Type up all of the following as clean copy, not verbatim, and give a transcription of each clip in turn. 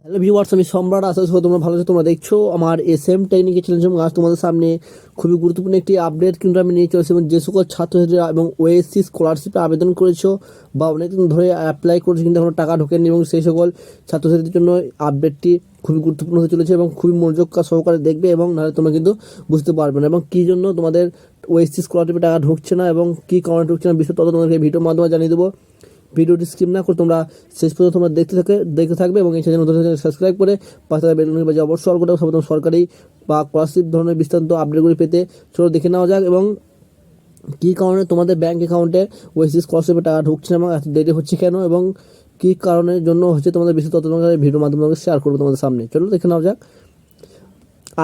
Hello viewers, আমি সম্রাট। আশা করি তোমরা ভালো আছো। তোমরা দেখছো আমার এসএম টেকনিক্যাল চ্যানেল এবং আজ তোমাদের সামনে খুবই গুরুত্বপূর্ণ একটি আপডেট কিন্তু আমি নিয়ে চলেছি। এবং যে সকল ছাত্রছাত্রীরা এবং ওএসসি স্কলারশিপে আবেদন করেছো বা অনেকদিন ধরে অ্যাপ্লাই করেছো কিন্তু এখনো টাকা ঢোকেনি, এবং সেই সকল ছাত্রছাত্রীদের জন্য আপডেটটি খুবই গুরুত্বপূর্ণ হতে চলেছে এবং খুবই মনোযোগ সহকারে দেখবে, এবং নাহলে তোমরা কিন্তু বুঝতে পারবে না এবং কী জন্য তোমাদের ওএসসি স্কলারশিপে টাকা ঢুকছে না এবং কী কারণে ঢুকছে না বিষয় তত তোমাদেরকে ভিডিওর মাধ্যমে জানিয়ে দেবো। ভিডিওটি স্কিপ না করে তোমরা শেষ পর্যন্ত তোমরা দেখতে থাকবে এবং এই চ্যানেল সাবস্ক্রাইব করে পাশে থাকা বেল বাজিয়ে অবশ্যই অল করে সর্বপ্রথম সরকারি বা স্কলারশিপ ধরনের বিস্তারিত আপডেটগুলি পেতে চলো দেখে নেওয়া যাক। এবং কী কারণে তোমাদের ব্যাঙ্ক অ্যাকাউন্টে ওএসসি স্কলারশিপে টাকা ঢুকছে না এবং এত দেরি হচ্ছে কেন এবং কী কারণের জন্য হচ্ছে তোমাদের বিস্তারিত তথ্য তোমাদের ভিডিওর মাধ্যমে শেয়ার করবো তোমাদের সামনে। চলো দেখে নেওয়া যাক।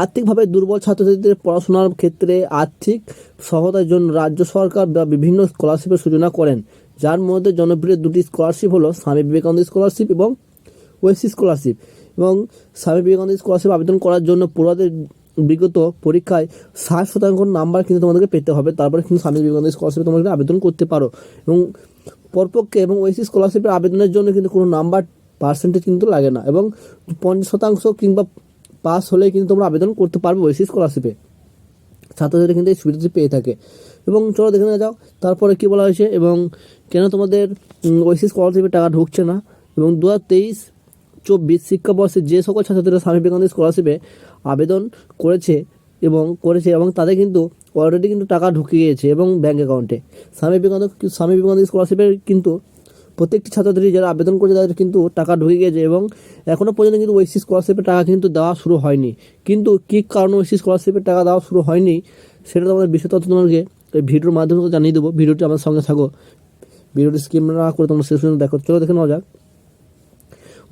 আর্থিকভাবে দুর্বল ছাত্রছাত্রীদের পড়াশোনার ক্ষেত্রে আর্থিক সহায়তার জন্য রাজ্য সরকার বা বিভিন্ন স্কলারশিপের সূচনা করেন, যার মধ্যে জনপ্রিয় দুটি স্কলারশিপ হলো স্বামী বিবেকানন্দ স্কলারশিপ এবং ওএসসি স্কলারশিপ। এবং স্বামী বিবেকানন্দ স্কলারশিপ আবেদন করার জন্য পড়ুয়াদের বিগত পরীক্ষায় 60% নাম্বার কিন্তু তোমাদেরকে পেতে হবে, তারপরে কিন্তু স্বামী বিবেকানন্দ স্কলারশিপে তোমাদের আবেদন করতে পারো। এবং পরপক্ষে এবং ওএসসি স্কলারশিপের আবেদনের জন্য কিন্তু কোনো নাম্বার পার্সেন্টেজ কিন্তু লাগে না, এবং 50% কিংবা পাস হলে কিন্তু তোমরা আবেদন করতে পারবে ওএসসি স্কলারশিপে। ছাত্রছাত্রীরা কিন্তু এই সুবিধাটি পেয়ে থাকে। এবং চলো দেখে নেওয়া যাও তারপরে কী বলা হয়েছে এবং কেন তোমাদের ওএসসি স্কলারশিপে টাকা ঢুকছে না। এবং 2023-24 শিক্ষাবর্ষে যে সকল ছাত্রছাত্রীরা স্বামী বিবেকানন্দ স্কলারশিপে আবেদন করেছে এবং তাদের কিন্তু অলরেডি কিন্তু টাকা ঢুকে গিয়েছে এবং ব্যাঙ্ক অ্যাকাউন্টে। স্বামী বিবেকানন্দ স্কলারশিপের কিন্তু প্রত্যেকটি ছাত্রছাত্রী যারা আবেদন করেছে তাদের কিন্তু টাকা ঢুকে গেছে এবং এখনও পর্যন্ত কিন্তু ওএসসি স্কলারশিপের টাকা কিন্তু দেওয়া শুরু হয়নি। কিন্তু কী কারণে ওএসসি স্কলারশিপের টাকা দেওয়া শুরু হয়নি সেটা তোমাদের বিষয় তথ্য তোমাদেরকে এই ভিডিওর মাধ্যমে জানিয়ে দেবো। ভিডিওটি আমার সঙ্গে থাকো, ভিডিওটি স্কিপ না করে তোমরা শেষ পর্যন্ত দেখো। চলো দেখে নেওয়া যাক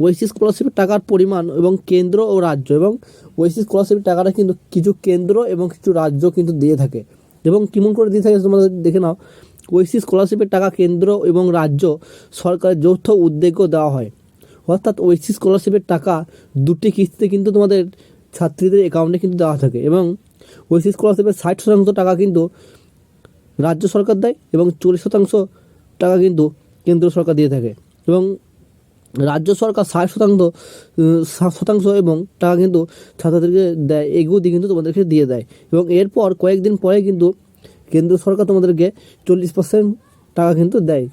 ওএসসি স্কলারশিপের টাকার পরিমাণ এবং কেন্দ্র ও রাজ্য। এবং ওএসসি স্কলারশিপের টাকাটা কিন্তু কিছু কেন্দ্র এবং কিছু রাজ্য কিন্তু দিয়ে থাকে। এবং কেমন করে দিয়ে থাকে তোমাদের দেখে নাও। ওএসসি স্কলারশিপের টাকা কেন্দ্র এবং রাজ্য সরকারের যৌথ উদ্যোগেও দেওয়া হয়, অর্থাৎ ওএসসি স্কলারশিপের টাকা দুটি কিস্তিতে কিন্তু তোমাদের ছাত্রীদের অ্যাকাউন্টে কিন্তু দেওয়া থাকে। এবং ওএসসি স্কলারশিপের 60% টাকা কিন্তু রাজ্য সরকার দেয় এবং 40% টাকা কিন্তু কেন্দ্র সরকার দিয়ে থাকে। এবং রাজ্য সরকার 60% এবং টাকা কিন্তু ছাত্রছাত্রীকে দেয়, এগুলো দিয়ে কিন্তু তোমাদেরকে দিয়ে দেয়। এবং এরপর কয়েকদিন পরে কিন্তু কেন্দ্র সরকার তোমাদেরকে 40% টাকা কিন্তু দেয়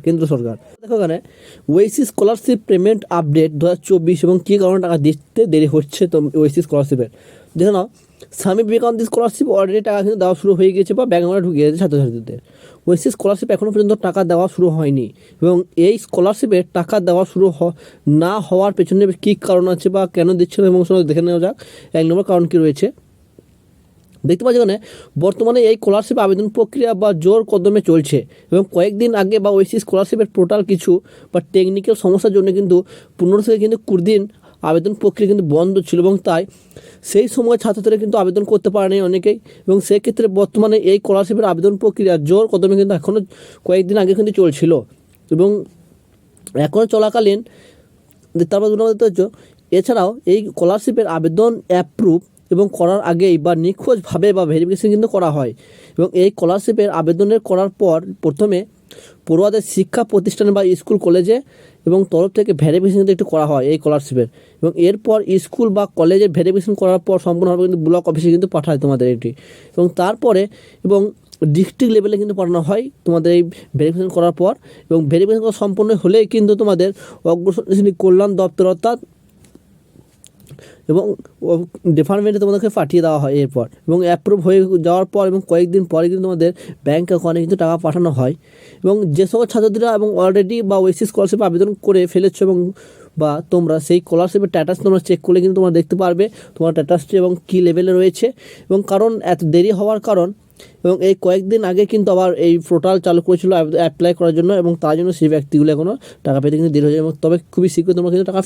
কেন্দ্র সরকার। দেখো এখানে ওএসসি স্কলারশিপ পেমেন্ট আপডেট 2024 এবং কী কারণে টাকা দিতে দেরি হচ্ছে তো ওএসসি স্কলারশিপের। দেখো না, স্বামী বিবেকানন্দ স্কলারশিপ অলরেডি টাকা কিন্তু দেওয়া শুরু হয়ে গিয়েছে বা ব্যাঙ্ক অ্যাকাউন্টে ঢুকে গেছে ছাত্রছাত্রীদের। ওএসসি স্কলারশিপ এখনও পর্যন্ত টাকা দেওয়া শুরু হয়নি এবং এই স্কলারশিপে টাকা দেওয়া শুরু না হওয়ার পেছনে কী কারণ আছে বা কেন দিচ্ছে না এবং দেখে নেওয়া যাক। 1 নম্বর কারণ কী রয়েছে দেখতে পাচ্ছি এখানে। বর্তমানে এই স্কলারশিপ আবেদন প্রক্রিয়া বা জোর কদমে চলছে এবং কয়েকদিন আগে বা ওএসসি স্কলারশিপের পোর্টাল কিছু বা টেকনিক্যাল সমস্যার জন্য কিন্তু 15 থেকে কিন্তু 20 দিন আবেদন প্রক্রিয়া কিন্তু বন্ধ ছিল, এবং তাই সেই সময় ছাত্রছাত্রীরা কিন্তু আবেদন করতে পারেনি অনেকেই। এবং সেক্ষেত্রে বর্তমানে এই স্কলারশিপের আবেদন প্রক্রিয়া জোর কদমে কিন্তু এখনও কয়েকদিন আগে কিন্তু চলছিল এবং এখনও চলাকালীন। তারপর দেখতে পাচ্ছ এছাড়াও এই স্কলারশিপের আবেদন অ্যাপ্রুভ এবং করার আগেই বা নিখোঁজভাবে বা ভেরিফিকেশন কিন্তু করা হয়। এবং এই স্কলারশিপের আবেদনের করার পর প্রথমে পড়ুয়াদের শিক্ষা প্রতিষ্ঠানে বা স্কুল কলেজে এবং তরফ থেকে ভেরিফিকেশন কিন্তু একটু করা হয় এই স্কলারশিপের। এবং এরপর স্কুল বা কলেজে ভেরিফিকেশন করার পর সম্পূর্ণভাবে কিন্তু ব্লক অফিসে কিন্তু পাঠায় তোমাদের এটি। এবং তারপরে এবং ডিস্ট্রিক্ট লেভেলে কিন্তু পাঠানো হয় তোমাদের এই ভেরিফিকেশন করার পর। এবং ভেরিফিকেশন করা সম্পূর্ণ হলেই কিন্তু তোমাদের অগ্রসর শ্রেণী কল্যাণ দপ্তর অর্থাৎ এবং ডিপার্টমেন্টে তোমাদেরকে পাঠিয়ে দেওয়া হয় এরপর। এবং অ্যাপ্রুভ হয়ে যাওয়ার পর এবং কয়েকদিন পরে কিন্তু তোমাদের ব্যাঙ্ক অ্যাকাউন্টে কিন্তু টাকা পাঠানো হয়। এবং যে সকল ছাত্রছাত্রীরা এবং অলরেডি বা ওএসসি স্কলারশিপ আবেদন করে ফেলেছো এবং বা তোমরা সেই স্কলারশিপের স্ট্যাটাস তোমরা চেক করলে কিন্তু তোমরা দেখতে পারবে তোমার স্ট্যাটাসটি এবং কী লেভেলে রয়েছে। এবং কারণ এত দেরি হওয়ার কারণ এবং এই কয়েকদিন আগে কিন্তু আবার এই পোর্টাল চালু করেছিল অ্যাপ্লাই করার জন্য, এবং তার জন্য সেই ব্যক্তিগুলো এখনও টাকা পেতে কিন্তু দেরি হয়ে যায়। এবং তবে খুবই শীঘ্রই তোমরা কিন্তু টাকা